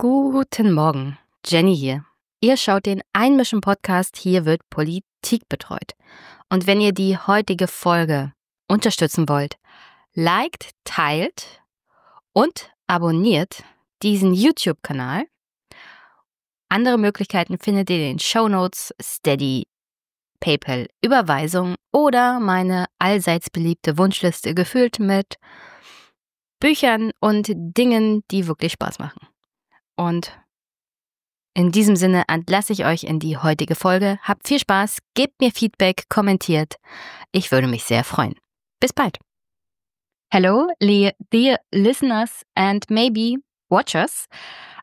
Guten Morgen, Jenny hier. Ihr schaut den Einmischen-Podcast, hier wird Politik betreut. Und wenn ihr die heutige Folge unterstützen wollt, liked, teilt und abonniert diesen YouTube-Kanal. Andere Möglichkeiten findet ihr in den Shownotes, Steady, PayPal, Überweisung oder meine allseits beliebte Wunschliste gefüllt mit Büchern und Dingen, die wirklich Spaß machen. Und in diesem Sinne entlasse ich euch in die heutige Folge. Habt viel Spaß, gebt mir Feedback, kommentiert. Ich würde mich sehr freuen. Bis bald. Hello, dear listeners and maybe watchers.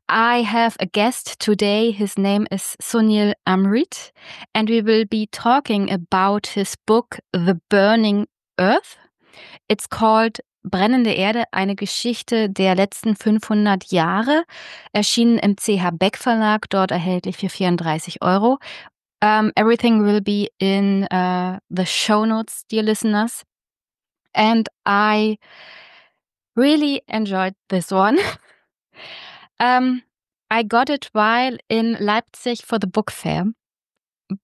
I have a guest today. His name is Sunil Amrith, and we will be talking about his book, The Burning Earth. It's called Brennende Erde, eine Geschichte der letzten 500 Jahre, erschienen im CH Beck Verlag, dort erhältlich für 34 Euro. Everything will be in the show notes, dear listeners. And I really enjoyed this one. I got it while in Leipzig for the book fair.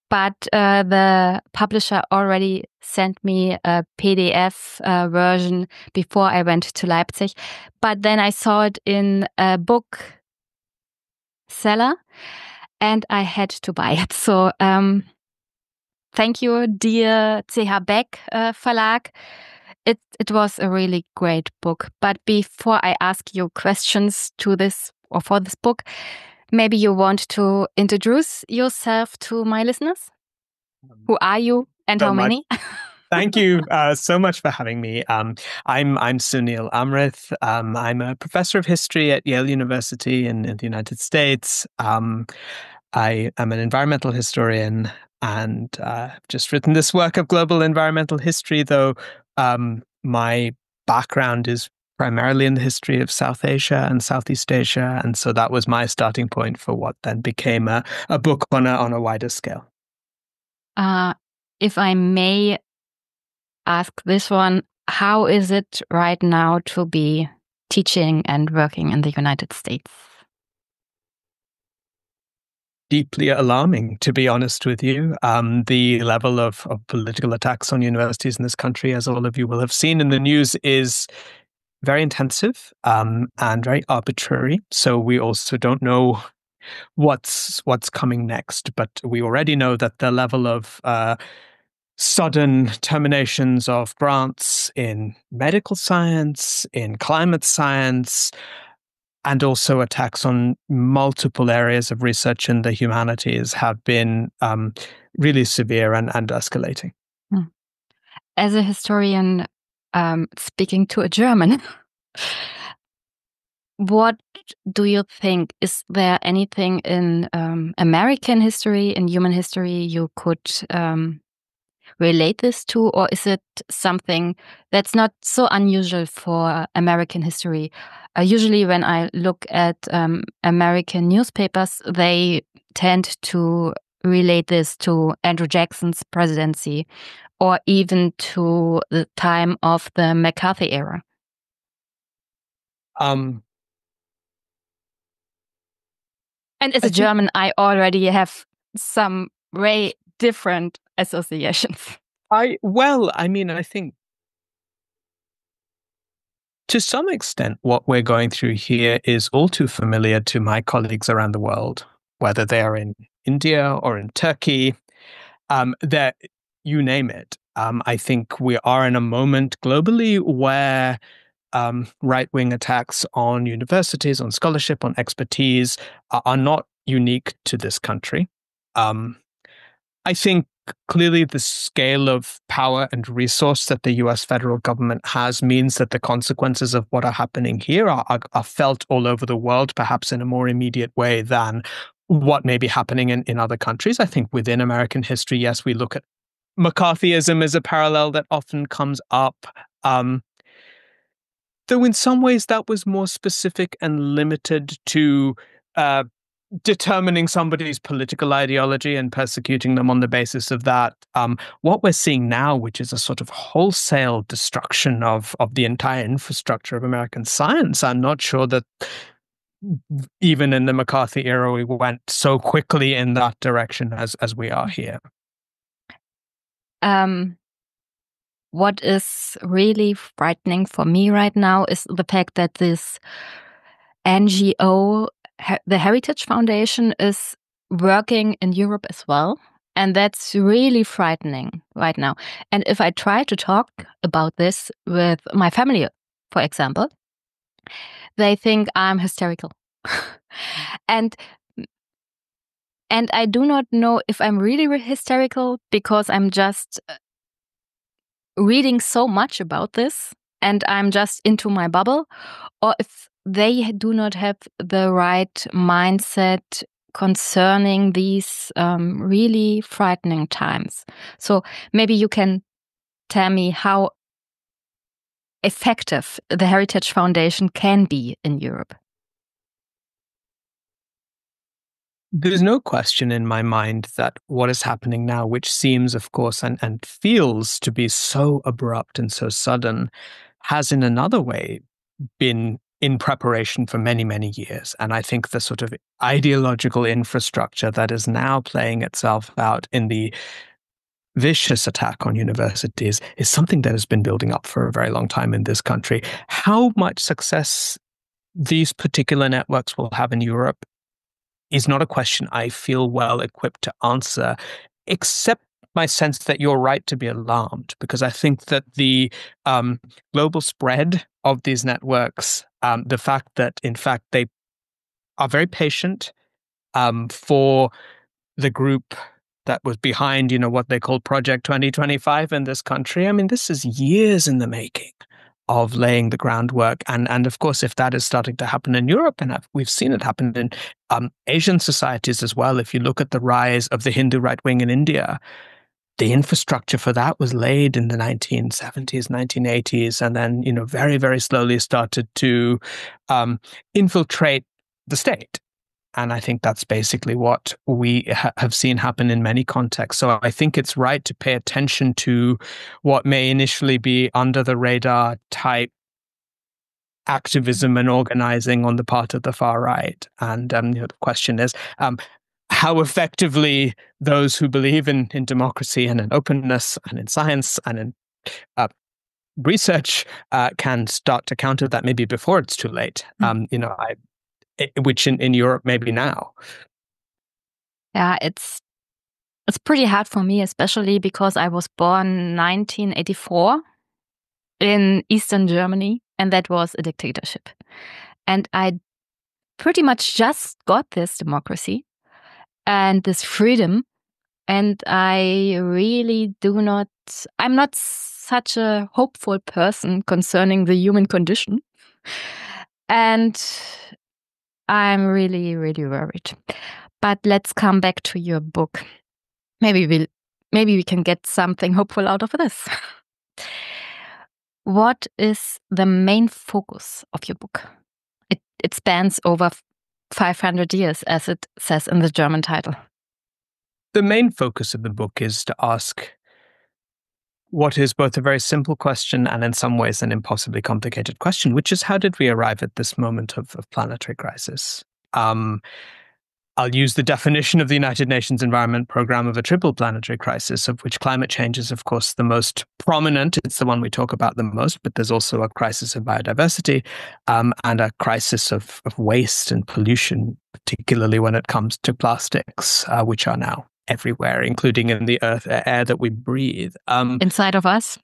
But the publisher already sent me a PDF version before I went to Leipzig. But then I saw it in a book seller and I had to buy it. So thank you, dear CH Beck Verlag. It was a really great book. But before I ask you questions to this or for this book, maybe you want to introduce yourself to my listeners? Who are you and how many? Thank you so much for having me. I'm Sunil Amrith. I'm a professor of history at Yale University in the United States. I am an environmental historian and I've just written this work of global environmental history, though my background is primarily in the history of South Asia and Southeast Asia. And so that was my starting point for what then became a book on a wider scale. If I may ask this one, how is it right now to be teaching and working in the United States? Deeply alarming, to be honest with you. The level of political attacks on universities in this country, as all of you will have seen in the news, is very intensive and very arbitrary. So we also don't know what's coming next. But we already know that the level of sudden terminations of grants in medical science, in climate science, and also attacks on multiple areas of research in the humanities have been really severe and escalating. As a historian, speaking to a German, what do you think? Is there anything in American history, in human history, you could relate this to? Or is it something that's not so unusual for American history? Usually when I look at American newspapers, they tend to relate this to Andrew Jackson's presidency or even to the time of the McCarthy era. And as a German, I already have some very different associations. I think to some extent, what we're going through here is all too familiar to my colleagues around the world, whether they are in India or in Turkey, that you name it. I think we are in a moment globally where right-wing attacks on universities, on scholarship, on expertise are not unique to this country. I think clearly the scale of power and resource that the US federal government has means that the consequences of what are happening here are felt all over the world, perhaps in a more immediate way than what may be happening in other countries. I think within American history, yes, we look at McCarthyism as a parallel that often comes up. Though in some ways that was more specific and limited to determining somebody's political ideology and persecuting them on the basis of that. What we're seeing now, which is a sort of wholesale destruction of the entire infrastructure of American science, I'm not sure that even in the McCarthy era, we went so quickly in that direction as we are here. What is really frightening for me right now is the fact that this NGO, the Heritage Foundation, is working in Europe as well. And that's really frightening right now. And if I try to talk about this with my family, for example, they think I'm hysterical. and I do not know if I'm really hysterical because I'm just reading so much about this and I'm just into my bubble, or if they do not have the right mindset concerning these really frightening times. So maybe you can tell me how effective the Heritage Foundation can be in Europe. There's no question in my mind that what is happening now, which seems, of course, and feels to be so abrupt and so sudden, has in another way been in preparation for many, many years. And I think the sort of ideological infrastructure that is now playing itself out in the vicious attack on universities is something that has been building up for a very long time in this country. How much success these particular networks will have in Europe is not a question I feel well equipped to answer, except my sense that you're right to be alarmed, because I think that the global spread of these networks, the fact that, in fact, they are very patient for the group that was behind, what they call Project 2025 in this country. I mean, this is years in the making of laying the groundwork. And of course, if that is starting to happen in Europe, and we've seen it happen in Asian societies as well, if you look at the rise of the Hindu right wing in India, the infrastructure for that was laid in the 1970s, 1980s, and then, very, very slowly started to infiltrate the state. And I think that's basically what we have seen happen in many contexts. So I think it's right to pay attention to what may initially be under the radar type activism and organizing on the part of the far right. And the question is how effectively those who believe in democracy and in openness and in science and in research can start to counter that maybe before it's too late. Which in Europe maybe now. Yeah, it's pretty hard for me, especially because I was born 1984 in Eastern Germany, and that was a dictatorship. And I pretty much just got this democracy and this freedom, and I'm not such a hopeful person concerning the human condition. And I'm really, really worried. But let's come back to your book. Maybe we can get something hopeful out of this. What is the main focus of your book? It spans over 500 years, as it says in the German title. The main focus of the book is to ask what is both a very simple question and in some ways an impossibly complicated question, which is how did we arrive at this moment of planetary crisis? I'll use the definition of the United Nations Environment Programme of a triple planetary crisis, of which climate change is, of course, the most prominent. It's the one we talk about the most, but there's also a crisis of biodiversity and a crisis of waste and pollution, particularly when it comes to plastics, which are now everywhere, including in the air that we breathe. Inside of us?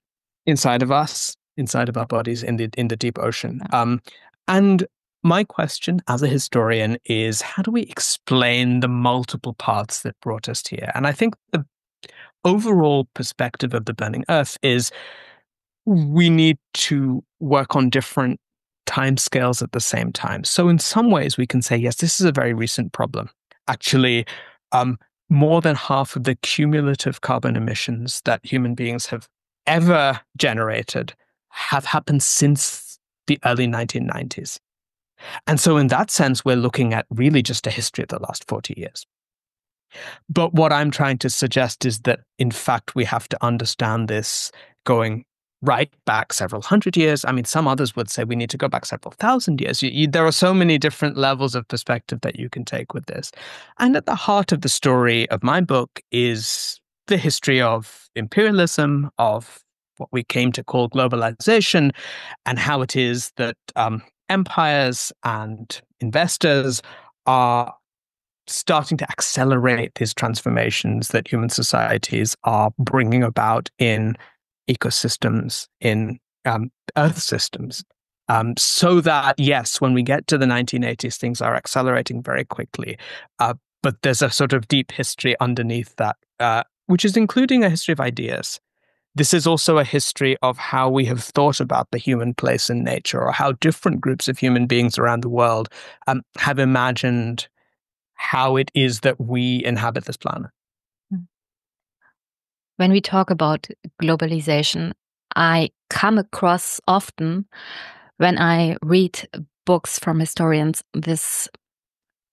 Inside of us, inside of our bodies, in the deep ocean. And my question as a historian is, how do we explain the multiple paths that brought us here? And I think the overall perspective of the Burning Earth is we need to work on different timescales at the same time. So in some ways, we can say, yes, this is a very recent problem. Actually, more than half of the cumulative carbon emissions that human beings have ever generated have happened since the early 1990s. And so in that sense, we're looking at really just a history of the last 40 years. But what I'm trying to suggest is that, in fact, we have to understand this going right back several hundred years. I mean, some others would say we need to go back several thousand years. There are so many different levels of perspective that you can take with this. And at the heart of the story of my book is the history of imperialism, of what we came to call globalization, and how it is that empires and investors are starting to accelerate these transformations that human societies are bringing about in ecosystems, in Earth systems. So that, yes, when we get to the 1980s, things are accelerating very quickly. But there's a sort of deep history underneath that, which is including a history of ideas. This is also a history of how we have thought about the human place in nature, or how different groups of human beings around the world have imagined how it is that we inhabit this planet. When we talk about globalization, I come across often, when I read books from historians, this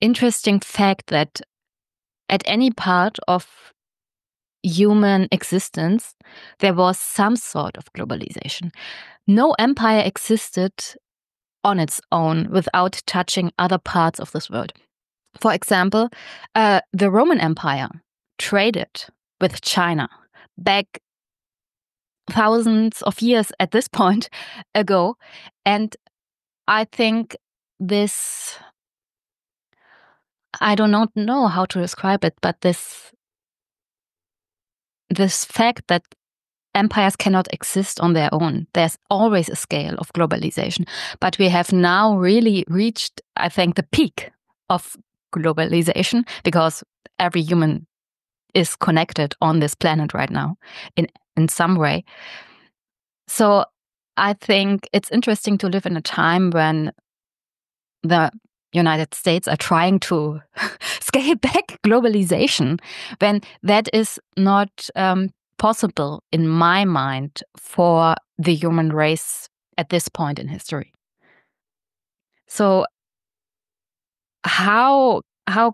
interesting fact that at any part of human existence, there was some sort of globalization. No empire existed on its own without touching other parts of this world. For example, the Roman Empire traded with China back thousands of years at this point ago. And I think this, I do not know how to describe it, but this fact that empires cannot exist on their own. There's always a scale of globalization. But we have now really reached, I think, the peak of globalization, because every human is connected on this planet right now in some way. So I think it's interesting to live in a time when the United States are trying to scale back globalization, when that is not possible, in my mind, for the human race at this point in history. So how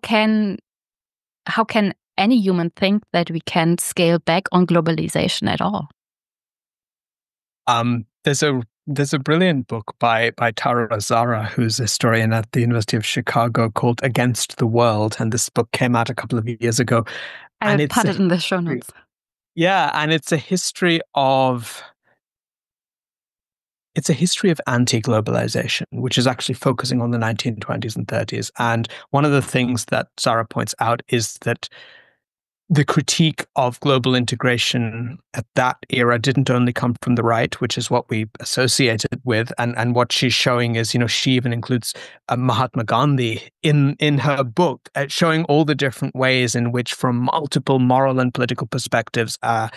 can any human think that we can scale back on globalization at all? There's a brilliant book by Tara Zara, who's a historian at the University of Chicago, called Against the World, and this book came out a couple of years ago. I'll put it in the show notes. Yeah, and it's a history of anti-globalization, which is actually focusing on the 1920s and 30s. And one of the things that Zara points out is that the critique of global integration at that era didn't only come from the right, which is what we associate it with. And what she's showing is, she even includes Mahatma Gandhi in her book, showing all the different ways in which, from multiple moral and political perspectives, at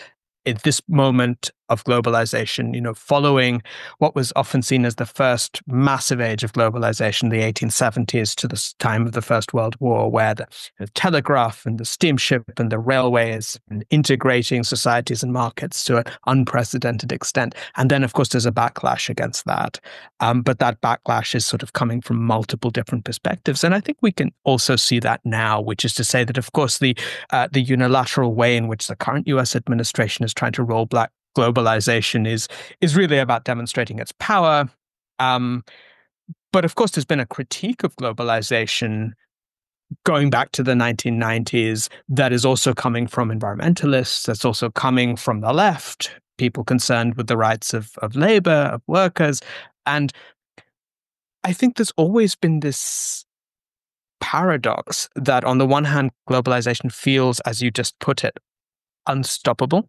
this moment of globalization, following what was often seen as the first massive age of globalization, the 1870s to the time of the First World War, where the telegraph and the steamship and the railways and integrating societies and markets to an unprecedented extent. And then, of course, there's a backlash against that. But that backlash is sort of coming from multiple different perspectives. And I think we can also see that now, which is to say that, of course, the unilateral way in which the current US administration is trying to roll back globalization is really about demonstrating its power. But of course, there's been a critique of globalization going back to the 1990s that is also coming from environmentalists, that's also coming from the left, people concerned with the rights of labor, of workers. And I think there's always been this paradox that, on the one hand, globalization feels, as you just put it, unstoppable,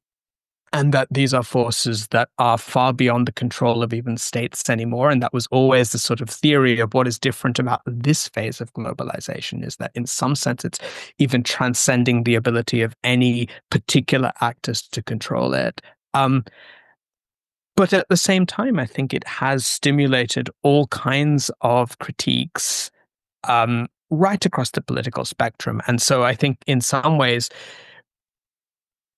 and that these are forces that are far beyond the control of even states anymore. And that was always the sort of theory of what is different about this phase of globalization, is that in some sense it's even transcending the ability of any particular actors to control it. But at the same time, I think it has stimulated all kinds of critiques right across the political spectrum. And so I think in some ways,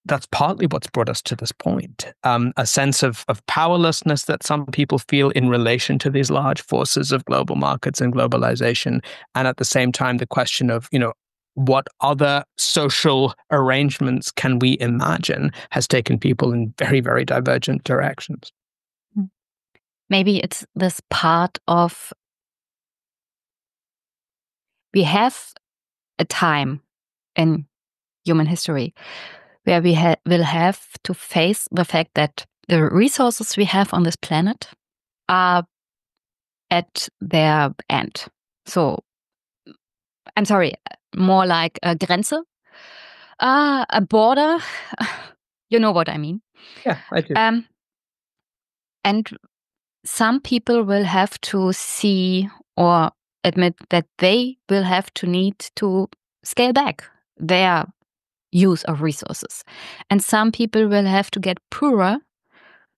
that's partly what's brought us to this point, a sense of powerlessness that some people feel in relation to these large forces of global markets and globalization. And at the same time, the question of, what other social arrangements can we imagine, has taken people in very, very divergent directions. maybe it's this part of, we have a time in human history where we will have to face the fact that the resources we have on this planet are at their end. So, I'm sorry, more like a Grenze, a border. You know what I mean. Yeah, I do. And some people will have to see or admit that they will have to need to scale back their use of resources. And some people will have to get poorer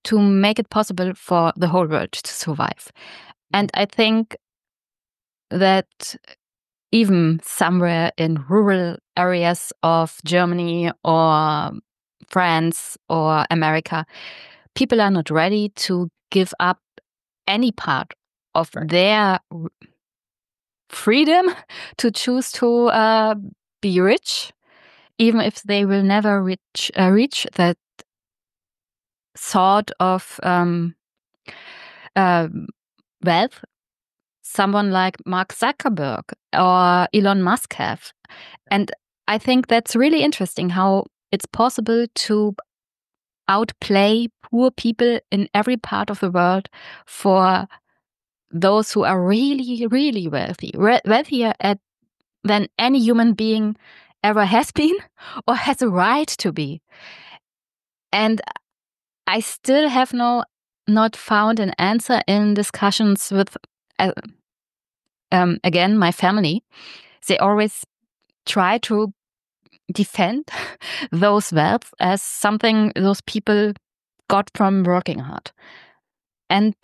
to make it possible for the whole world to survive. And I think that even somewhere in rural areas of Germany or France or America, people are not ready to give up any part of their freedom to choose to be rich, even if they will never reach that sort of wealth someone like Mark Zuckerberg or Elon Musk have. And I think that's really interesting how it's possible to outplay poor people in every part of the world for those who are really, really wealthy, wealthier than any human being ever has been or has a right to be. And I still have not found an answer in discussions with, again, my family. They always try to defend those wealth as something those people got from working hard. And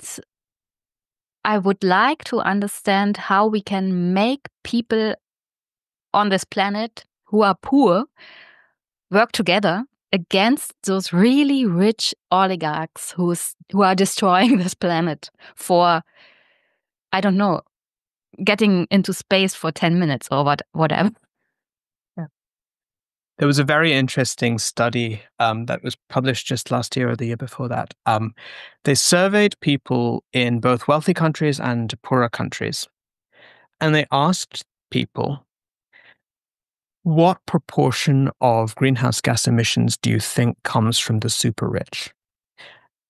I would like to understand how we can make people on this planet who are poor work together against those really rich oligarchs who are destroying this planet for, I don't know, getting into space for 10 minutes or whatever. Yeah. There was a very interesting study that was published just last year or the year before that. They surveyed people in both wealthy countries and poorer countries. And they asked people, what proportion of greenhouse gas emissions do you think comes from the super rich?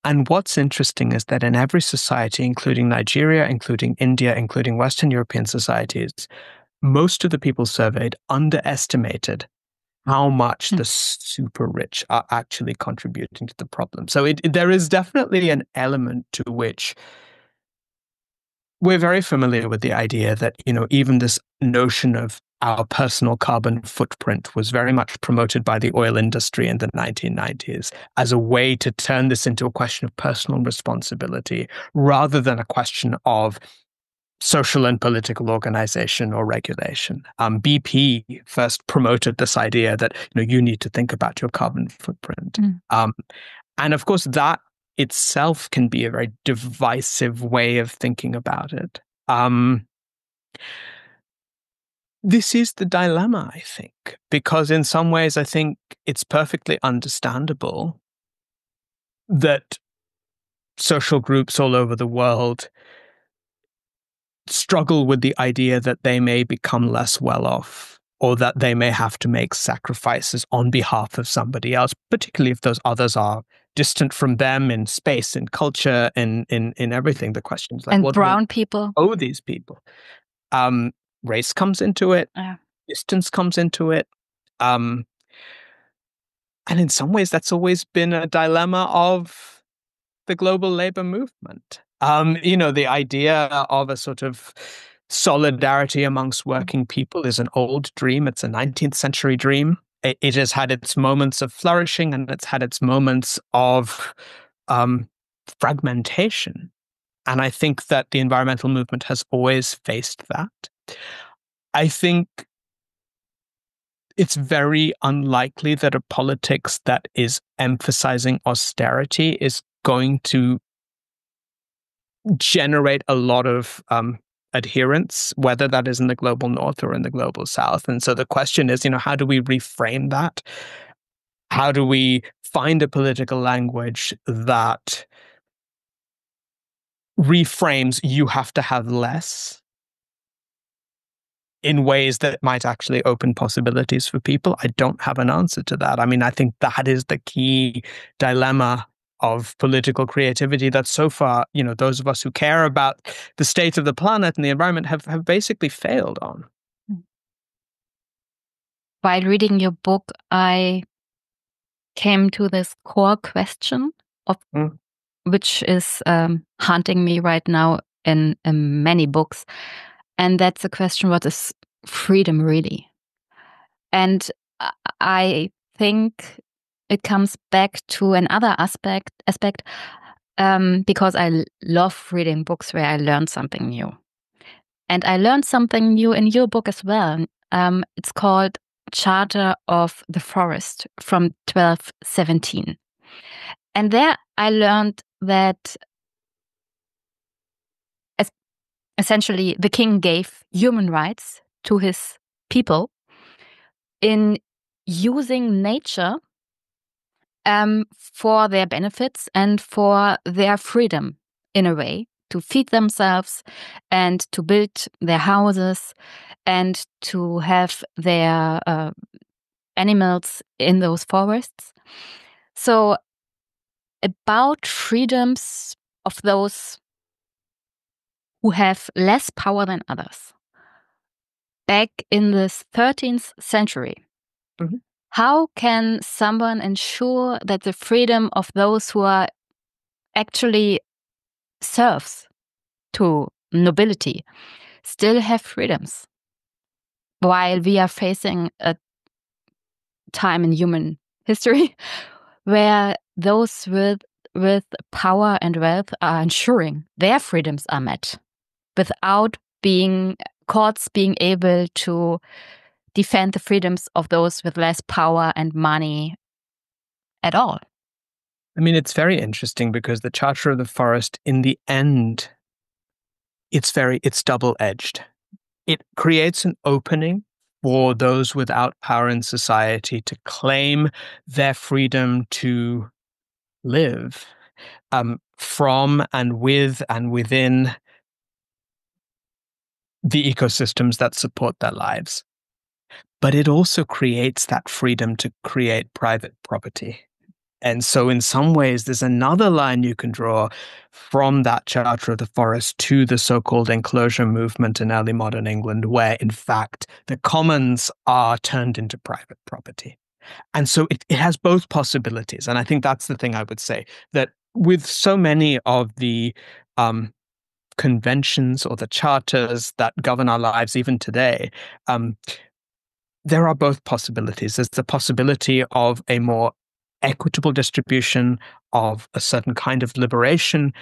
And what's interesting is that in every society, including Nigeria, including India, including Western European societies, most of the people surveyed underestimated how much the super rich are actually contributing to the problem. So there is definitely an element to which we're very familiar with the idea that, even this notion of our personal carbon footprint was very much promoted by the oil industry in the 1990s as a way to turn this into a question of personal responsibility rather than a question of social and political organization or regulation. BP first promoted this idea that you need to think about your carbon footprint. And of course, that itself can be a very divisive way of thinking about it. This is the dilemma, I think, because in some ways, I think it's perfectly understandable that social groups all over the world struggle with the idea that they may become less well off or that they may have to make sacrifices on behalf of somebody else, particularly if those others are distant from them in space, in culture, in everything. The question is like, and what brown people owe these people? Race comes into it. Yeah. Distance comes into it. And in some ways, that's always been a dilemma of the global labor movement. The idea of a sort of solidarity amongst working people is an old dream. It's a 19th century dream. It has had its moments of flourishing and it's had its moments of fragmentation. And I think that the environmental movement has always faced that. I think it's very unlikely that a politics that is emphasizing austerity is going to generate a lot of adherence, whether that is in the global north or in the global south. And so the question is, how do we reframe that? How do we find a political language that reframes you have to have less in ways that might actually open possibilities for people. I don't have an answer to that. I mean, I think that is the key dilemma of political creativity that so far, those of us who care about the state of the planet and the environment have basically failed on. While reading your book, I came to this core question of which is haunting me right now in many books. And that's the question, what is freedom really? And I think it comes back to another aspect because I love reading books where I learn something new. And I learned something new in your book as well. It's called Charter of the Forest from 1217. And there I learned that essentially the king gave human rights to his people in using nature for their benefits and for their freedom, in a way, to feed themselves and to build their houses and to have their animals in those forests. So about freedoms of those who have less power than others. Back in the 13th century, how can someone ensure that the freedom of those who are actually serfs to nobility still have freedoms, while we are facing a time in human history where those with power and wealth are ensuring their freedoms are met without courts being able to defend the freedoms of those with less power and money at all? I mean, it's very interesting because the Charter of the Forest, in the end, it's double-edged. It creates an opening for those without power in society to claim their freedom to live from and with and within the ecosystems that support their lives. But it also creates that freedom to create private property. And so in some ways, there's another line you can draw from that Charter of the Forest to the so-called enclosure movement in early modern England, where, in fact, the commons are turned into private property. And so it has both possibilities. And I think that's the thing I would say, that with so many of the conventions or the charters that govern our lives even today, there are both possibilities. There's the possibility of a more equitable distribution of a certain kind of liberation.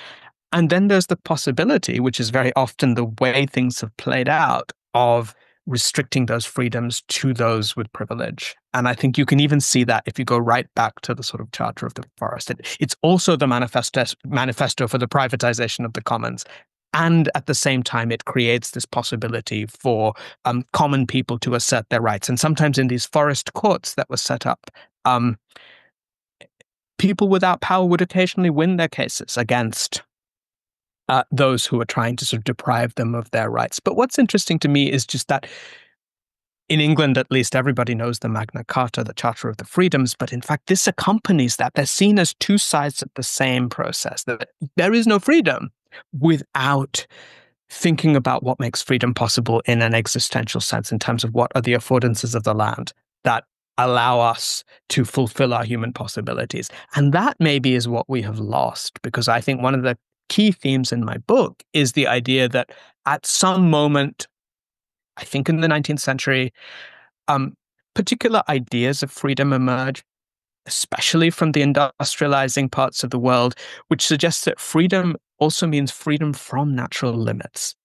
And then there's the possibility, which is very often the way things have played out, of restricting those freedoms to those with privilege. And I think you can even see that if you go right back to the sort of Charter of the Forest. It's also the manifesto for the privatization of the commons. And at the same time, it creates this possibility for common people to assert their rights. And sometimes in these forest courts that were set up, people without power would occasionally win their cases against those who are trying to sort of deprive them of their rights. But what's interesting to me is just that in England, at least, everybody knows the Magna Carta, the Charter of the Freedoms, but in fact, this accompanies that. They're seen as two sides of the same process, that there is no freedom without thinking about what makes freedom possible in an existential sense, in terms of what are the affordances of the land that allow us to fulfill our human possibilities. And that maybe is what we have lost, because I think one of the key themes in my book is the idea that at some moment, I think in the 19th century, particular ideas of freedom emerge, especially from the industrializing parts of the world, which suggests that freedom also means freedom from natural limits.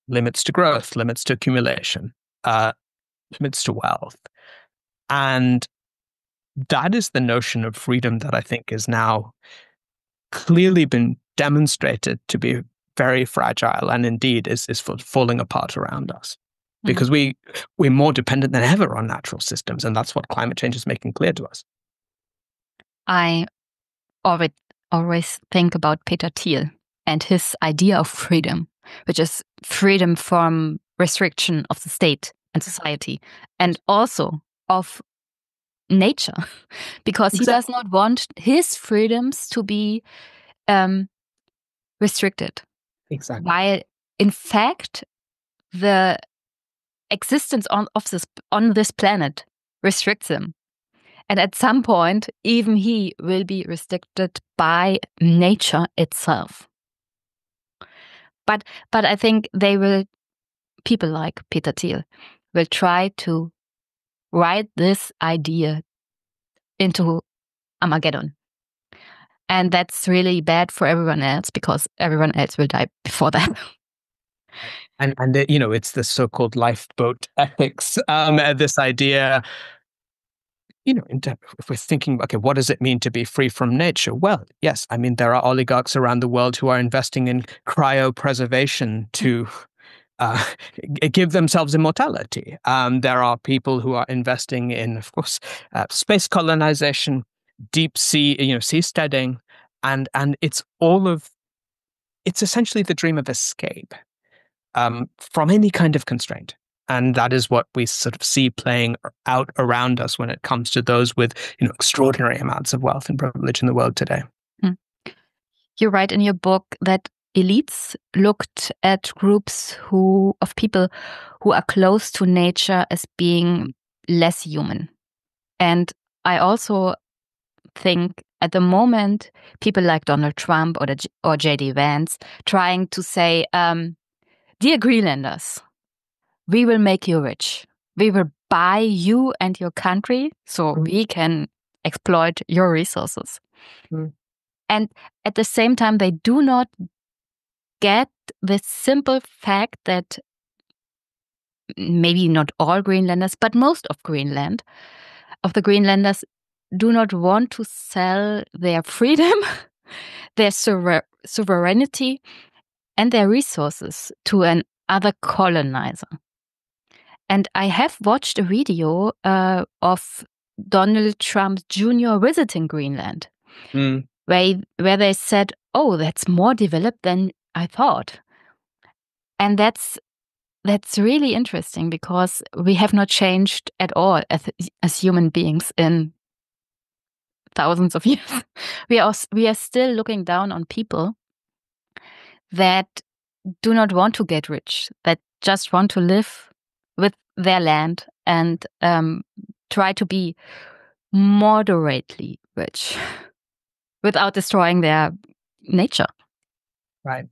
Limits to growth, limits to accumulation, limits to wealth. And that is the notion of freedom that I think is now clearly been demonstrated to be very fragile, and indeed is falling apart around us. Because we're more dependent than ever on natural systems, and that's what climate change is making clear to us. I always think about Peter Thiel and his idea of freedom, which is freedom from restriction of the state and society, and also of nature, because he does not want his freedoms to be restricted. Exactly. While in fact, the existence on this planet restricts him. And at some point, even he will be restricted by nature itself. But I think people like Peter Thiel will try to write this idea into Armageddon. And that's really bad for everyone else, because everyone else will die before that. And it's the so-called lifeboat ethics, this idea. If we're thinking, okay, what does it mean to be free from nature? Well, yes, I mean, there are oligarchs around the world who are investing in cryopreservation to give themselves immortality. There are people who are investing in, of course, space colonization, deep sea, seasteading, and it's essentially the dream of escape from any kind of constraint. And that is what we sort of see playing out around us when it comes to those with, extraordinary amounts of wealth and privilege in the world today. You write in your book that elites looked at groups of people who are close to nature as being less human. And I also think at the moment, people like Donald Trump or J.D. Vance trying to say, dear Greenlanders, we will make you rich. We will buy you and your country so we can exploit your resources. And at the same time, they do not get the simple fact that maybe not all Greenlanders, but most of the Greenlanders do not want to sell their freedom, their sovereignty, and their resources to another colonizer. And I have watched a video of Donald Trump Jr. visiting Greenland, where they said, "Oh, that's more developed than I thought," and that's really interesting, because we have not changed at all as human beings in thousands of years. We are still looking down on people that do not want to get rich, that just want to live with their land and try to be moderately rich without destroying their nature. Right.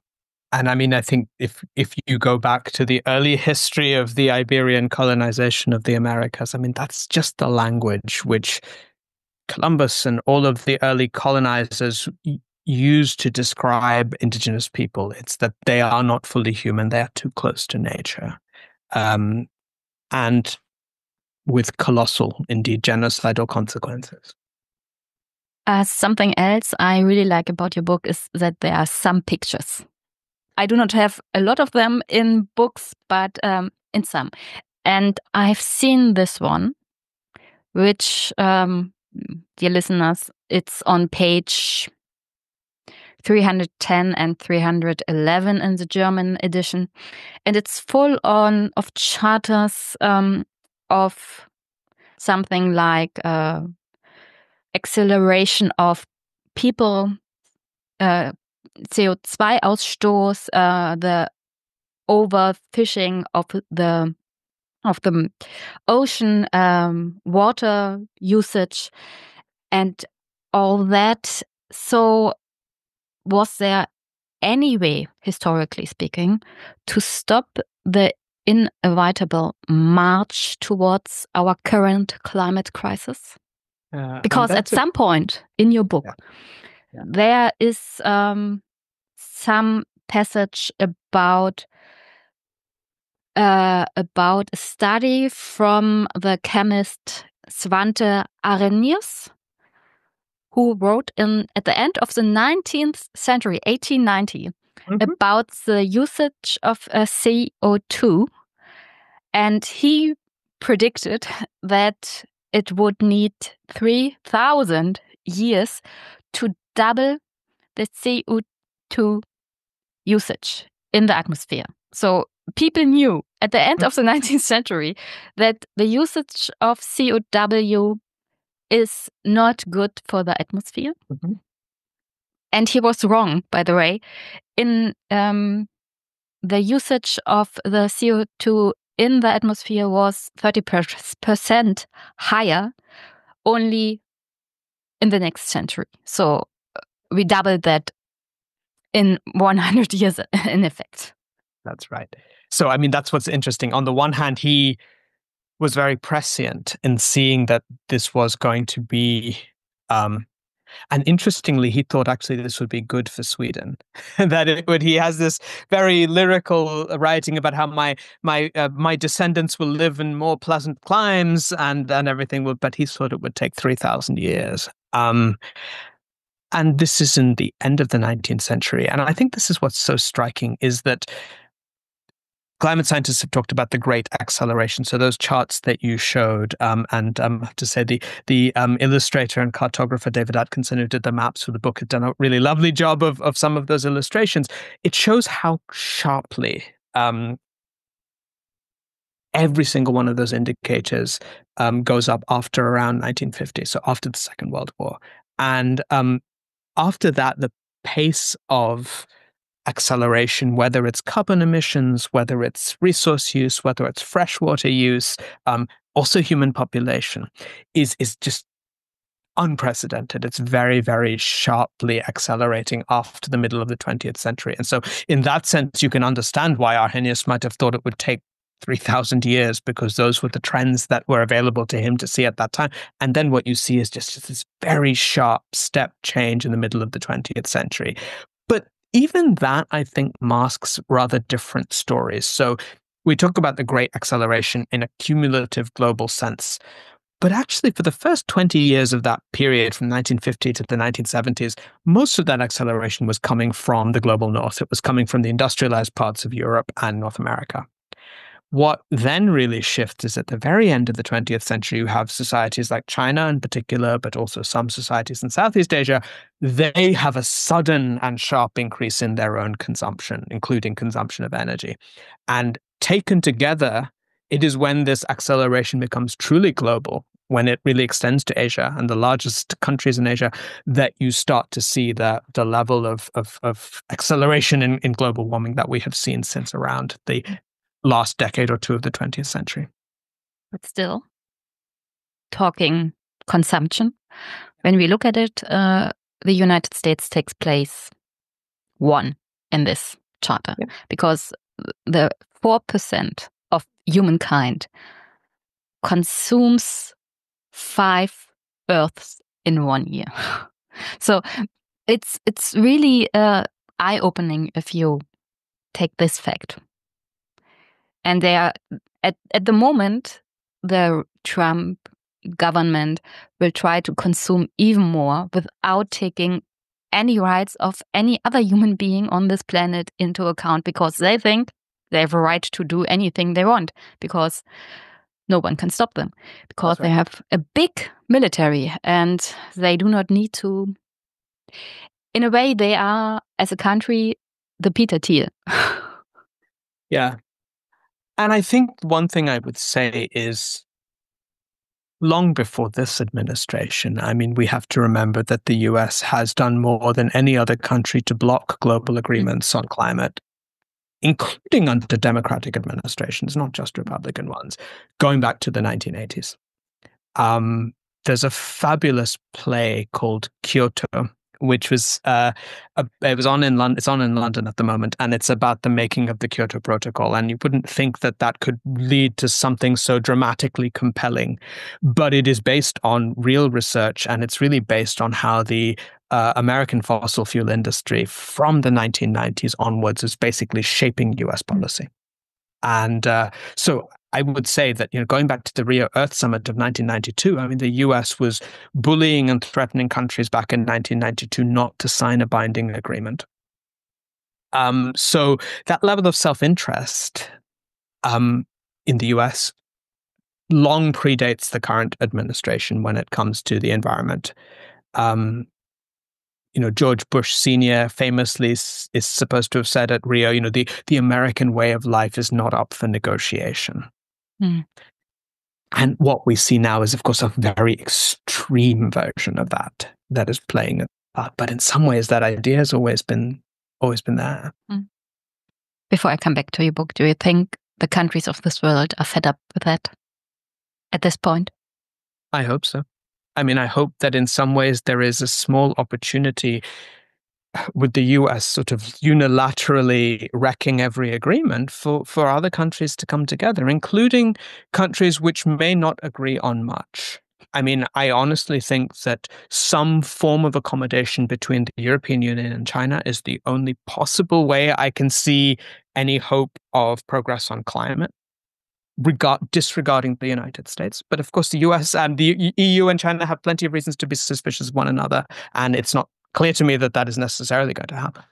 And I mean, I think if you go back to the early history of the Iberian colonization of the Americas, I mean, that's just the language which Columbus and all of the early colonizers used to describe indigenous people. It's that they are not fully human, they are too close to nature. And with colossal, indeed, genocidal consequences. Something else I really like about your book is that there are some pictures. I do not have a lot of them in books, but in some. And I've seen this one, which, dear listeners, it's on page 310 and 311 in the German edition. And it's full of charters of something like acceleration of people, CO2-Ausstoß, the overfishing of the ocean, water usage, and all that. So was there any way, historically speaking, to stop the inevitable march towards our current climate crisis? Because at some point in your book, there is some passage about a study from the chemist Svante Arrhenius, who wrote at the end of the 19th century, 1890, about the usage of CO2. And he predicted that it would need 3,000 years to double the CO2 usage in the atmosphere. So people knew at the end of the 19th century that the usage of COW is not good for the atmosphere. Mm-hmm. And he was wrong, by the way. In the usage of the CO2 in the atmosphere was 30% higher only in the next century. So we doubled that in 100 years in effect. That's right. So, I mean, that's what's interesting. On the one hand, he was very prescient in seeing that this was going to be, and interestingly, he thought actually this would be good for Sweden. That it would. He has this very lyrical writing about how my descendants will live in more pleasant climes and everything will. But he thought it would take 3,000 years. And this is in the end of the 19th century. And I think this is what's so striking is that climate scientists have talked about the great acceleration. So those charts that you showed, and I have to say the illustrator and cartographer David Atkinson, who did the maps for the book, had done a really lovely job of some of those illustrations. It shows how sharply every single one of those indicators goes up after around 1950, so after the Second World War. And after that, the pace of acceleration, whether it's carbon emissions, whether it's resource use, whether it's freshwater use, also human population, is just unprecedented. It's very, very sharply accelerating after the middle of the 20th century. And so in that sense, you can understand why Arrhenius might have thought it would take 3,000 years, because those were the trends that were available to him to see at that time. And then what you see is just this very sharp step change in the middle of the 20th century. But even that, I think, masks rather different stories. So we talk about the great acceleration in a cumulative global sense. But actually, for the first 20 years of that period, from 1950 to the 1970s, most of that acceleration was coming from the global north. It was coming from the industrialized parts of Europe and North America. What then really shifts is at the very end of the 20th century, you have societies like China in particular, but also some societies in Southeast Asia. They have a sudden and sharp increase in their own consumption, including consumption of energy. And taken together, it is when this acceleration becomes truly global, when it really extends to Asia and the largest countries in Asia, that you start to see the level of acceleration in global warming that we have seen since around the last decade or two of the 20th century. But still, talking consumption, when we look at it, the United States takes place one in this charter, because the 4% of humankind consumes 5 Earths in 1 year. So it's really eye-opening if you take this fact. And they are at the moment, the Trump government will try to consume even more without taking any rights of any other human being on this planet into account, because they think they have a right to do anything they want, because no one can stop them, because they have a big military and they do not need to. In a way, they are, as a country, the Peter Thiel. Yeah. And I think one thing I would say is, long before this administration, I mean, we have to remember that the US has done more than any other country to block global agreements on climate, including under Democratic administrations, not just Republican ones, going back to the 1980s. There's a fabulous play called Kyoto, which was it's on in London at the moment, and it's about the making of the Kyoto Protocol. And you wouldn't think that could lead to something so dramatically compelling, but it is based on real research, and it's really based on how the American fossil fuel industry from the 1990s onwards is basically shaping U.S. policy. And so I would say that, going back to the Rio Earth Summit of 1992, I mean, the US was bullying and threatening countries back in 1992 not to sign a binding agreement. So that level of self-interest in the US long predates the current administration when it comes to the environment. George Bush Sr. famously is supposed to have said at Rio, the American way of life is not up for negotiation. Mm. And what we see now is, of course, a very extreme version of that is playing a part. But in some ways, that idea has always been there. Mm. Before I come back to your book, do you think the countries of this world are fed up with that at this point? I hope so. I mean, I hope that in some ways there is a small opportunity with the US sort of unilaterally wrecking every agreement for other countries to come together, including countries which may not agree on much. I mean, I honestly think that some form of accommodation between the European Union and China is the only possible way I can see any hope of progress on climate, disregarding the United States. But of course, the US and the EU and China have plenty of reasons to be suspicious of one another, and it's not clear to me that is necessarily going to happen.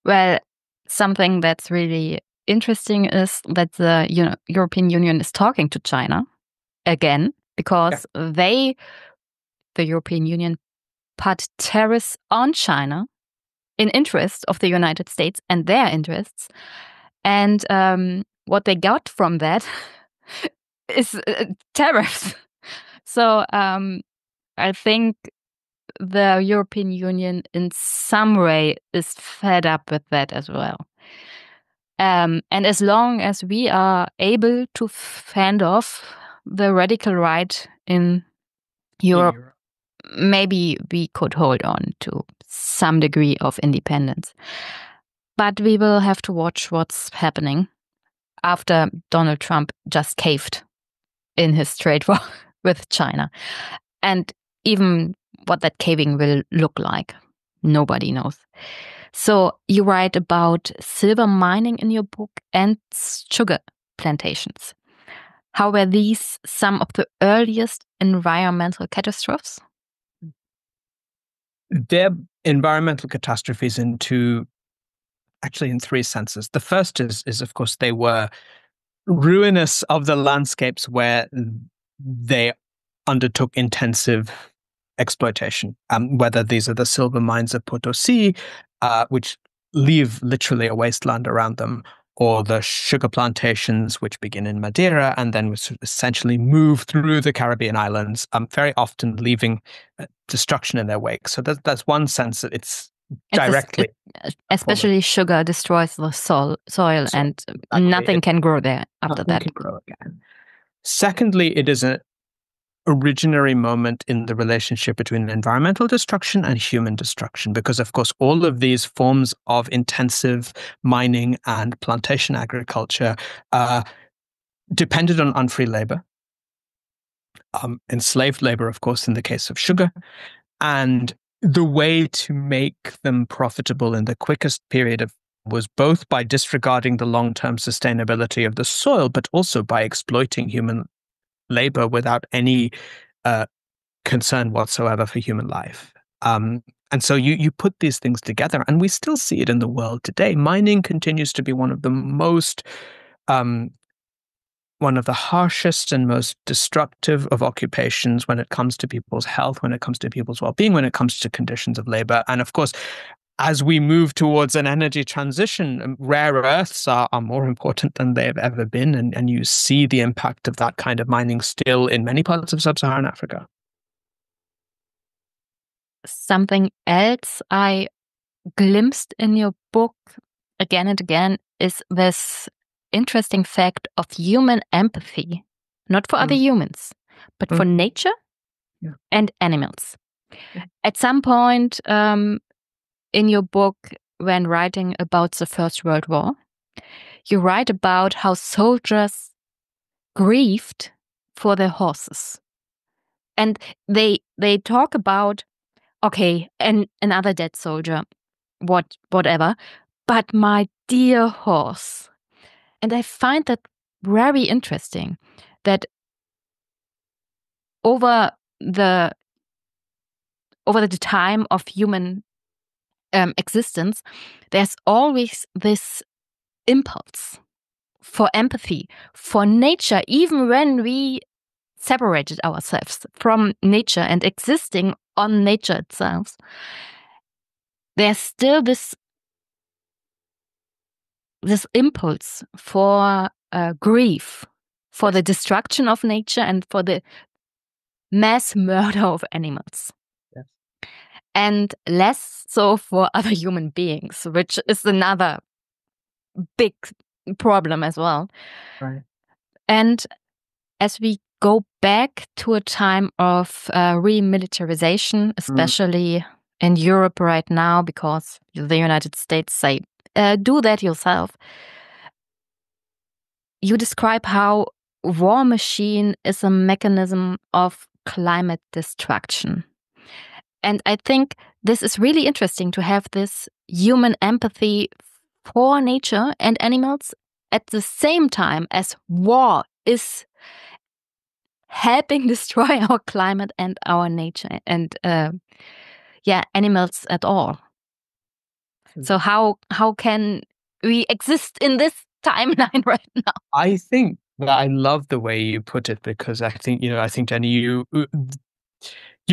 Well, something that's really interesting is that the European Union is talking to China again, because the European Union, put tariffs on China in interest of the United States and their interests. And what they got from that is tariffs. So I think the European Union in some way is fed up with that as well. And as long as we are able to fend off the radical right in Europe, maybe we could hold on to some degree of independence. But we will have to watch what's happening after Donald Trump just caved in his trade war with China. And even what that caving will look like, nobody knows. So you write about silver mining in your book and sugar plantations. How were these some of the earliest environmental catastrophes? They're environmental catastrophes in three senses. The first is of course, they were ruinous of the landscapes where they undertook intensive exploitation, whether these are the silver mines of Potosi, which leave literally a wasteland around them, or the sugar plantations, which begin in Madeira and then essentially move through the Caribbean islands, very often leaving destruction in their wake. So that's one sense that it's directly. Especially sugar destroys the soil and nothing can grow there after that. Can grow again. Secondly, it is an originary moment in the relationship between environmental destruction and human destruction, because of course all of these forms of intensive mining and plantation agriculture depended on unfree labor, enslaved labor, of course, in the case of sugar. And the way to make them profitable in the quickest period was both by disregarding the long-term sustainability of the soil, but also by exploiting human labor without any concern whatsoever for human life. And so you put these things together, and we still see it in the world today. Mining continues to be one of the harshest and most destructive of occupations when it comes to people's health, when it comes to people's well-being, when it comes to conditions of labor. And of course, as we move towards an energy transition, rare earths are more important than they've ever been. And you see the impact of that kind of mining still in many parts of sub-Saharan Africa. Something else I glimpsed in your book again and again is this interesting fact of human empathy, not for other humans, but for nature and animals. Yeah. At some point in your book, when writing about the First World War, you write about how soldiers grieved for their horses. And they talk about, okay, and another dead soldier, whatever, but my dear horse. And I find that very interesting, that over the time of human existence, there's always this impulse for empathy, for nature, even when we separated ourselves from nature and existing on nature itself, there's still this impulse for grief, for the destruction of nature and for the mass murder of animals. Yes. And less so for other human beings, which is another big problem as well. Right. And as we go back to a time of remilitarization, especially in Europe right now, because the United States say, do that yourself. You describe how war machine is a mechanism of climate destruction. And I think this is really interesting to have this human empathy for nature and animals at the same time as war is helping destroy our climate and our nature and animals at all. So how can we exist in this timeline right now? I think that I love the way you put it, because I think Jenny, you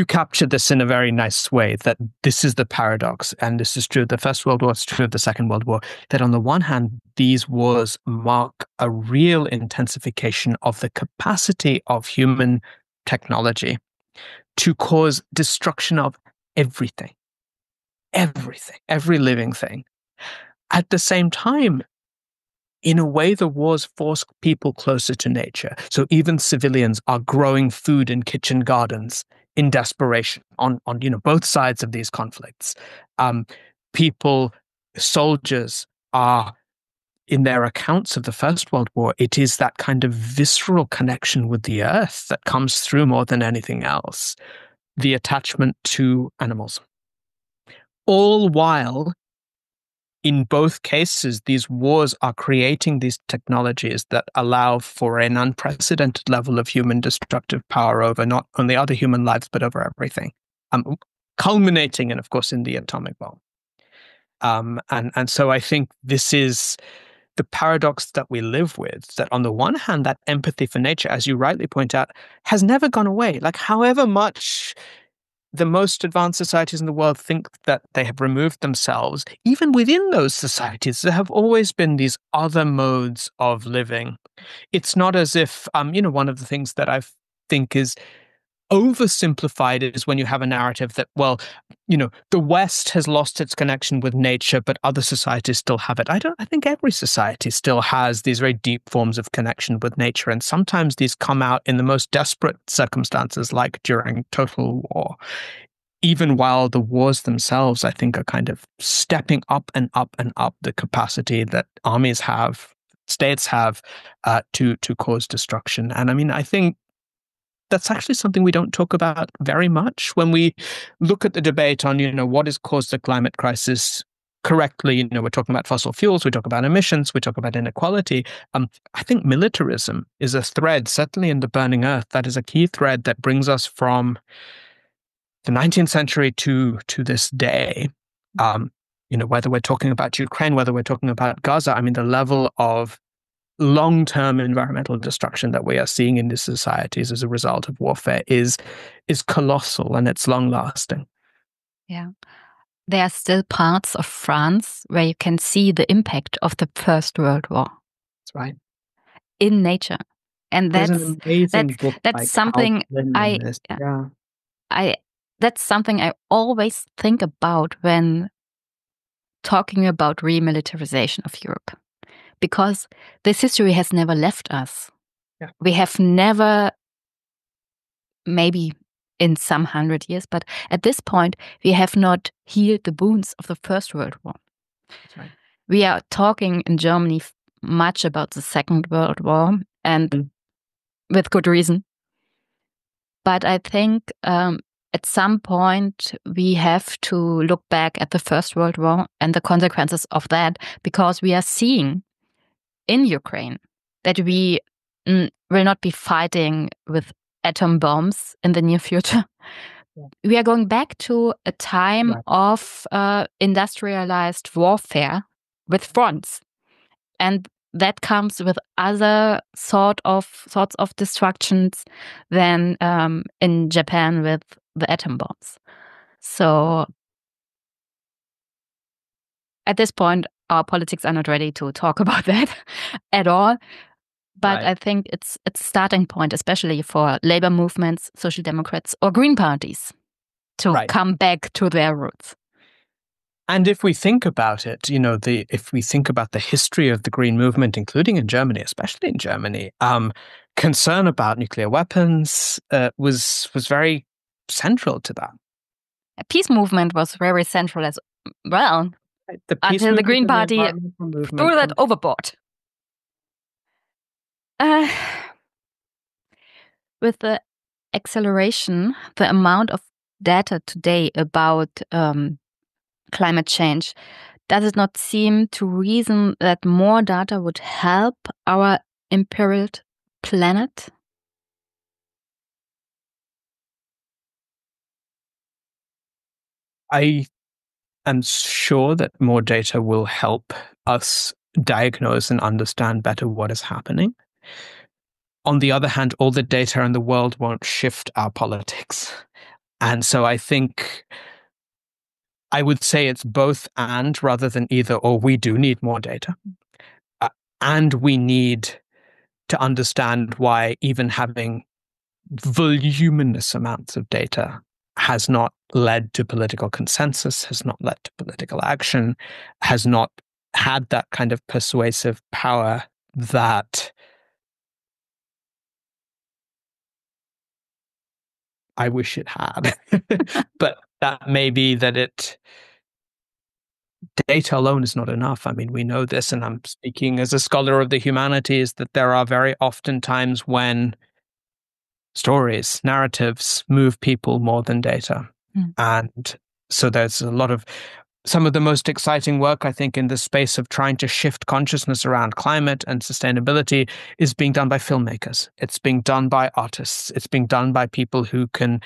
captured this in a very nice way, that this is the paradox, and this is true of the First World War, it's true of the Second World War, that on the one hand, these wars mark a real intensification of the capacity of human technology to cause destruction of everything, every living thing. At the same time, in a way, the wars force people closer to nature. So even civilians are growing food in kitchen gardens in desperation on both sides of these conflicts. Soldiers are, in their accounts of the First World War, it is that kind of visceral connection with the earth that comes through more than anything else. The attachment to animals. All while, in both cases, these wars are creating these technologies that allow for an unprecedented level of human destructive power over not only other human lives, but over everything, culminating in, of course, in the atomic bomb. And so I think this is the paradox that we live with, that on the one hand, that empathy for nature, as you rightly point out, has never gone away. Like, however much the most advanced societies in the world think that they have removed themselves, even within those societies, there have always been these other modes of living. It's not as if, one of the things that I think is oversimplified is when you have a narrative that, the West has lost its connection with nature, but other societies still have it. I think every society still has these very deep forms of connection with nature. And sometimes these come out in the most desperate circumstances, like during total war. Even while the wars themselves, I think, are kind of stepping up and up and up the capacity that armies have, states have, to cause destruction. And I mean, I think that's actually something we don't talk about very much when we look at the debate on, what has caused the climate crisis. Correctly, we're talking about fossil fuels, we talk about emissions, we talk about inequality. I think militarism is a thread, certainly in the Burning Earth, that is a key thread that brings us from the 19th century to this day. Whether we're talking about Ukraine, whether we're talking about Gaza, I mean, the level of long-term environmental destruction that we are seeing in these societies as a result of warfare is colossal, and it's long-lasting. Yeah. There are still parts of France where you can see the impact of the First World War. That's right. In nature. And that's an amazing book that's something that's something I always think about when talking about remilitarization of Europe. Because this history has never left us. Yeah. We have never, maybe in some 100 years, but at this point, we have not healed the wounds of the First World War. That's right. We are talking in Germany much about the Second World War, and with good reason. But I think at some point, we have to look back at the First World War and the consequences of that, because we are seeing in Ukraine that we will not be fighting with atom bombs in the near future. Yeah. We are going back to a time of industrialized warfare with fronts. And that comes with other sorts of destructions than in Japan with the atom bombs. So at this point, our politics are not ready to talk about that at all. But I think it's a starting point, especially for labor movements, social democrats, or green parties to come back to their roots. And if we think about it, if we think about the history of the green movement, including in Germany, especially in Germany, concern about nuclear weapons was very central to that. A peace movement was very central as well, until the Green Party threw that overboard. With the acceleration, the amount of data today about climate change, does it not seem to reason that more data would help our imperiled planet? I am sure that more data will help us diagnose and understand better what is happening. On the other hand, all the data in the world won't shift our politics. And so I think I would say it's both and rather than either or. We do need more data. And we need to understand why even having voluminous amounts of data has not led to political consensus, has not led to political action, has not had that kind of persuasive power that I wish it had. But that may be that data alone is not enough. I mean, we know this, and I'm speaking as a scholar of the humanities, that there are very often times when stories, narratives move people more than data. And so there's a lot of some of the most exciting work, I think, in the space of trying to shift consciousness around climate and sustainability is being done by filmmakers. It's being done by artists. It's being done by people who can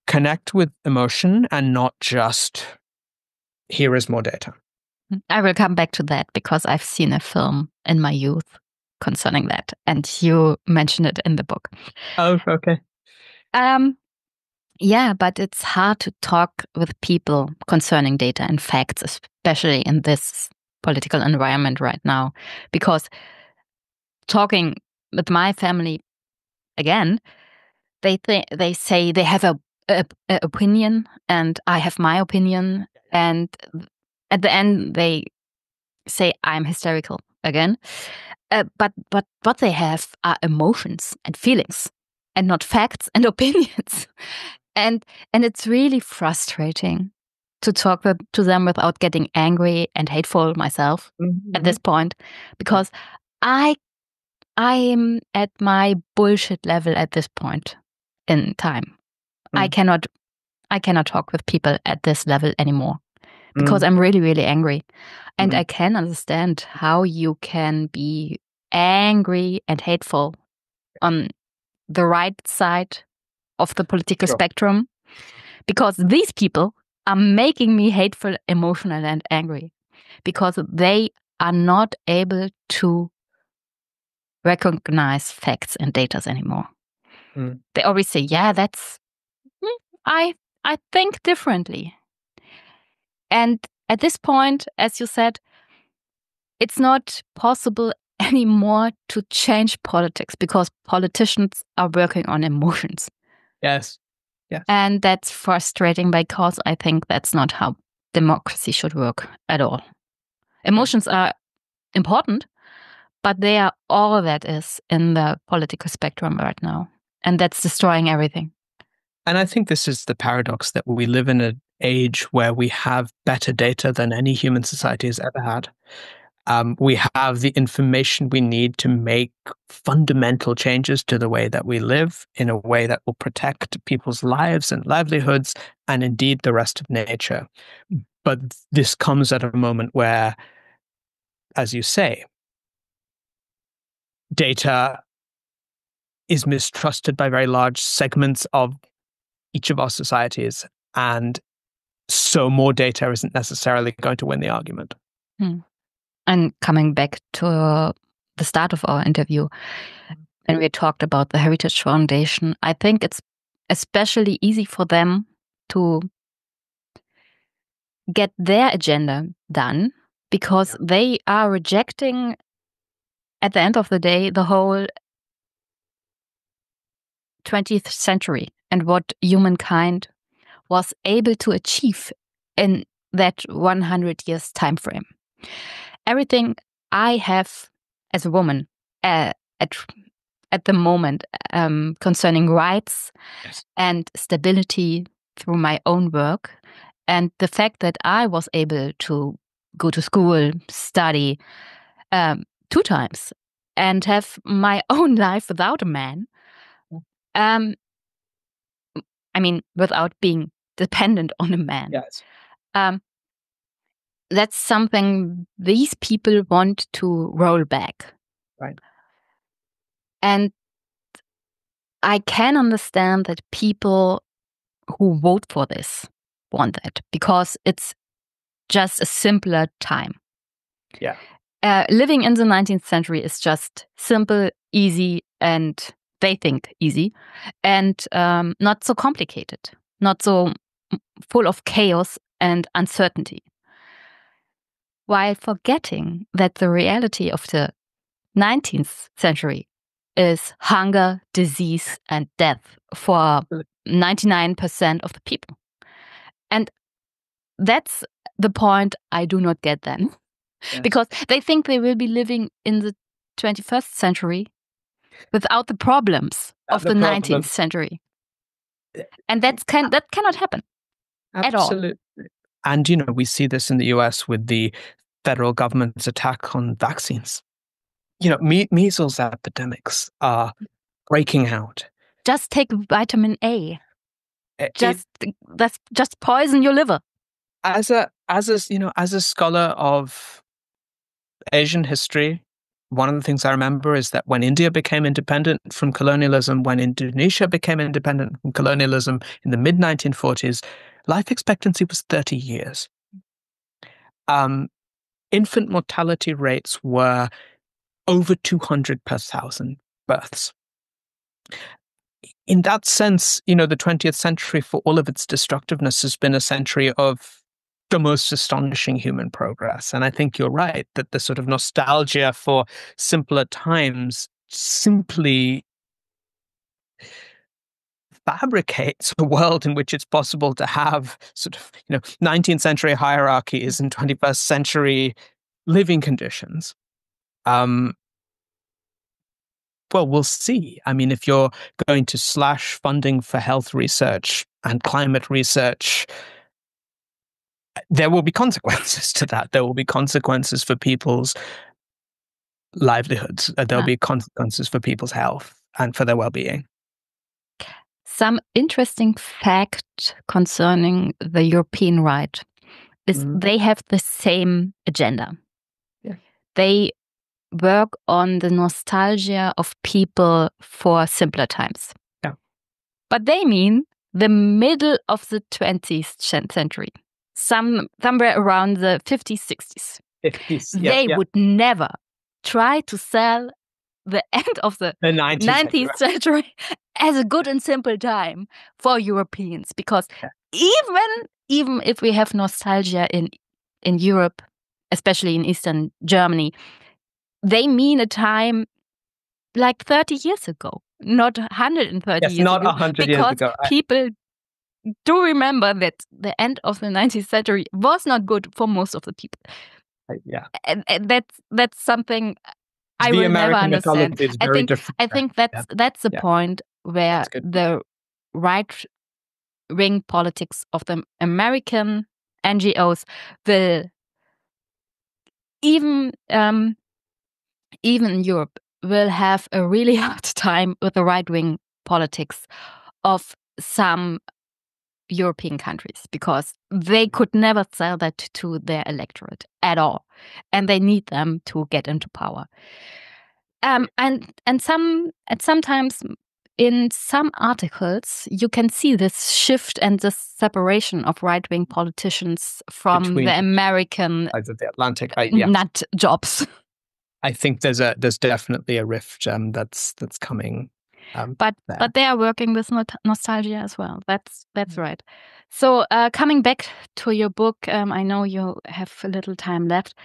connect with emotion and not just, here is more data. I will come back to that because I've seen a film in my youth concerning that, and you mentioned it in the book. Oh, okay. Yeah, but it's hard to talk with people concerning data and facts, especially in this political environment right now, because talking with my family again, they say they have a opinion and I have my opinion, and at the end they say I'm hysterical again. But what they have are emotions and feelings, and not facts and opinions. And it's really frustrating to talk to them without getting angry and hateful myself at this point, because I am at my bullshit level at this point in time. I cannot talk with people at this level anymore because I'm really, really angry. And I can understand how you can be angry and hateful on the right side of the political spectrum, because these people are making me hateful, emotional, and angry because they are not able to recognize facts and data anymore. They always say, yeah, that's I think differently. And at this point, as you said, it's not possible anymore to change politics because politicians are working on emotions. Yes. Yes. And that's frustrating because I think that's not how democracy should work at all. Emotions are important, but they are all that is in the political spectrum right now. And that's destroying everything. And I think this is the paradox, that we live in an age where we have better data than any human society has ever had. We have the information we need to make fundamental changes to the way that we live in a way that will protect people's lives and livelihoods and indeed the rest of nature. But this comes at a moment where, as you say, data is mistrusted by very large segments of each of our societies. And so more data isn't necessarily going to win the argument. And coming back to the start of our interview, when we talked about the Heritage Foundation, I think it's especially easy for them to get their agenda done because they are rejecting, at the end of the day, the whole 20th century and what humankind was able to achieve in that 100 years time frame. Everything I have as a woman at the moment concerning rights and stability through my own work, and the fact that I was able to go to school, study 2 times, and have my own life without a man, I mean, without being dependent on a man. Yes. That's something these people want to roll back. Right. And I can understand that people who vote for this want that because it's just a simpler time. Yeah. Living in the 19th century is just simple, easy, and they think easy, and not so complicated, not so full of chaos and uncertainty. While forgetting that the reality of the 19th century is hunger, disease, and death for 99% of the people. And that's the point I do not get then. Yes. Because they think they will be living in the 21st century without the problems of the 19th century. And that cannot happen. Absolutely. At all. And, you know, we see this in the US with the federal government's attack on vaccines. You know, measles epidemics are breaking out. Just take vitamin A. Just poison your liver. As a scholar of Asian history, one of the things I remember is that when India became independent from colonialism, when Indonesia became independent from colonialism in the mid-1940s, life expectancy was 30 years. Infant mortality rates were over 200 per 1,000 births. In that sense, you know, the 20th century, for all of its destructiveness, has been a century of the most astonishing human progress. And I think you're right that the sort of nostalgia for simpler times simply fabricates a world in which it's possible to have sort of, you know, 19th century hierarchies and 21st century living conditions. Well, we'll see. I mean, if you're going to slash funding for health research and climate research, there will be consequences to that. There will be consequences for people's livelihoods. There'll be consequences for people's health and for their well-being. Some interesting fact concerning the European right is they have the same agenda. Yeah. They work on the nostalgia of people for simpler times. Yeah. But they mean the middle of the 20th century, somewhere around the 50s, 60s. 50s, they would never try to sell the end of the 19th century as a good and simple time for Europeans, because even if we have nostalgia in Europe, especially in Eastern Germany, they mean a time like 30 years ago, not 130 years not ago. 100 years ago. Because people do remember that the end of the 19th century was not good for most of the people. Yeah. And that's something I will never understand. I think that's the point where the right-wing politics of the American NGOs will even in Europe, will have a really hard time with the right-wing politics of some European countries, because they could never sell that to their electorate at all, and they need them to get into power. And sometimes in some articles you can see this shift and this separation of right-wing politicians from the American sides of the Atlantic, nut jobs. I think there's definitely a rift that's coming. But they are working with nostalgia as well. That's right. So coming back to your book, I know you have a little time left.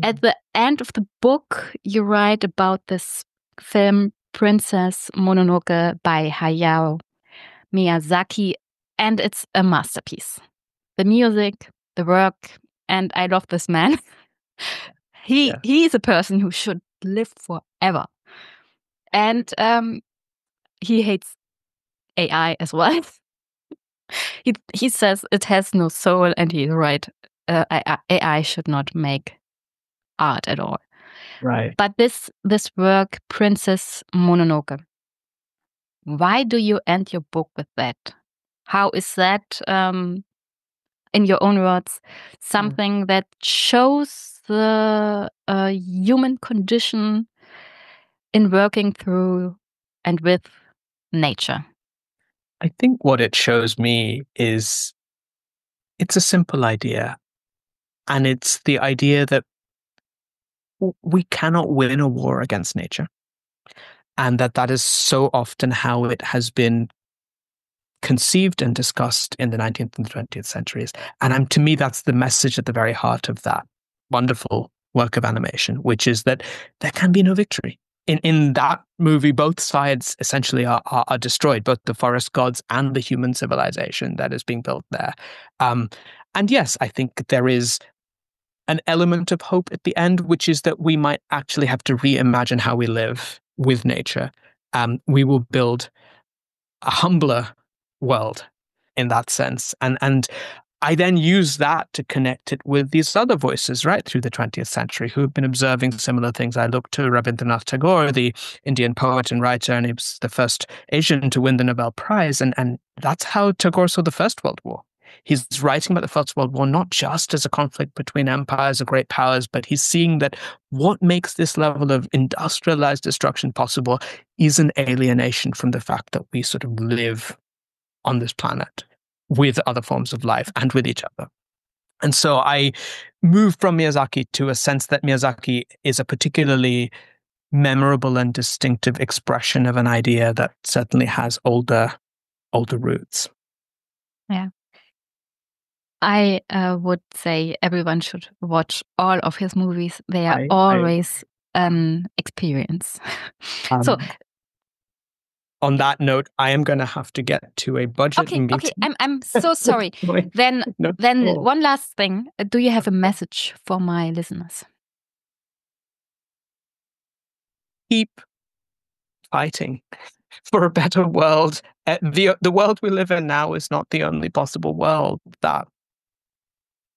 At the end of the book, you write about this film Princess Mononoke by Hayao Miyazaki, and it's a masterpiece. The music, the work, and I love this man. He is a person who should live forever. And he hates AI as well. he says it has no soul, and he's right. AI should not make art at all. Right. But this work, Princess Mononoke, why do you end your book with that? How is that, in your own words, something that shows the human condition in working through and with nature? I think what it shows me is it's a simple idea. And it's the idea that we cannot win a war against nature. And that is so often how it has been conceived and discussed in the 19th and 20th centuries. And to me, that's the message at the very heart of that wonderful work of animation, which is that there can be no victory. In that movie, both sides essentially are destroyed, both the forest gods and the human civilization that is being built there. And yes, I think there is an element of hope at the end, which is that we might actually have to reimagine how we live with nature. We will build a humbler world in that sense. And I then use that to connect it with these other voices right through the 20th century who have been observing similar things. I look to Rabindranath Tagore, the Indian poet and writer, and he was the first Asian to win the Nobel Prize. And that's how Tagore saw the First World War. He's writing about the First World War not just as a conflict between empires or great powers, but he's seeing that what makes this level of industrialized destruction possible is an alienation from the fact that we sort of live on this planet with other forms of life and with each other. And so I moved from Miyazaki to a sense that Miyazaki is a particularly memorable and distinctive expression of an idea that certainly has older roots. Yeah. I would say everyone should watch all of his movies. They are always an experience. So, on that note, I am going to have to get to a budget meeting. Okay, I'm so sorry. Then one last thing. Do you have a message for my listeners? Keep fighting for a better world. The world we live in now is not the only possible world that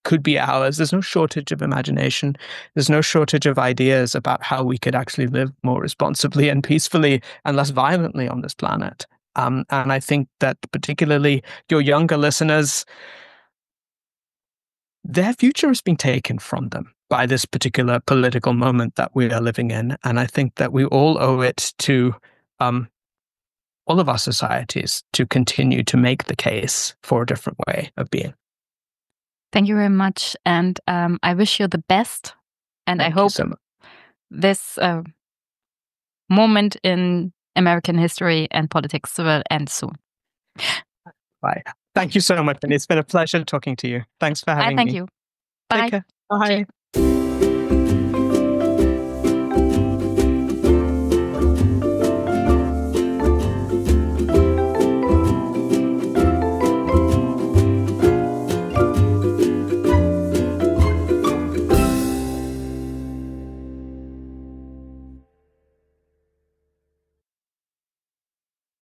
could be ours. There's no shortage of imagination. There's no shortage of ideas about how we could actually live more responsibly and peacefully and less violently on this planet. And I think that particularly your younger listeners, their future has been taken from them by this particular political moment that we are living in. And I think that we all owe it to all of our societies to continue to make the case for a different way of being. Thank you very much. And I wish you the best. And I hope this moment in American history and politics will end soon. Bye. Thank you so much. And it's been a pleasure talking to you. Thanks for having me. Thank you. Bye. Take care. Bye.